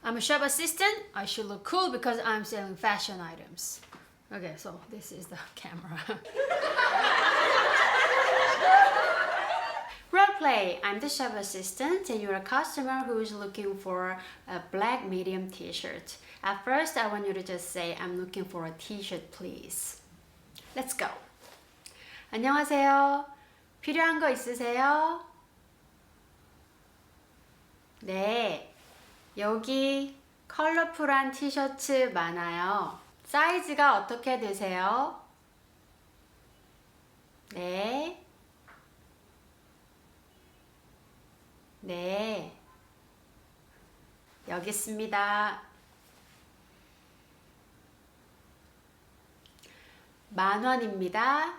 I'm a shop assistant. I should look cool because I'm selling fashion items. Okay, so this is the camera. Roleplay. I'm the shop assistant and you're a customer who is looking for a black medium t-shirt. At first, I want you to just say, I'm looking for a t-shirt, please. Let's go. 안녕하세요. 필요한 거 있으세요? 네. 여기 컬러풀한 티셔츠 많아요. 사이즈가 어떻게 되세요? 네. 네. 여기 있습니다. 10,000원입니다.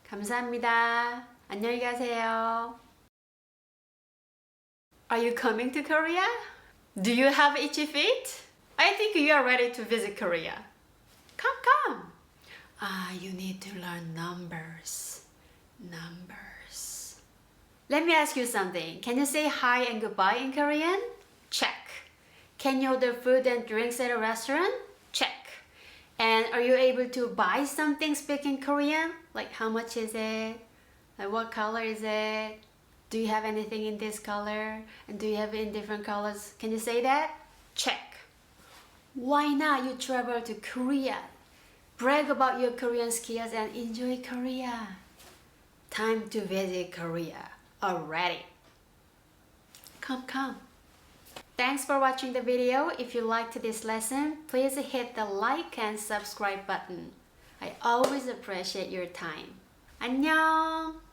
감사합니다. 안녕히 가세요. Are you coming to Korea? Do you have itchy feet? I think you are ready to visit Korea. Come. You need to learn numbers. Let me ask you something. Can you say hi and goodbye in Korean? Check. Can you order food and drinks at a restaurant? Check. And are you able to buy something speaking Korean? Like how much is it? Like what color is it? Do you have anything in this color? And do you have it in different colors? Can you say that? Check. Why not you travel to Korea? Brag about your Korean skills and enjoy Korea. Time to visit Korea already. Come. Thanks for watching the video. If you liked this lesson, please hit the like and subscribe button. I always appreciate your time. 안녕!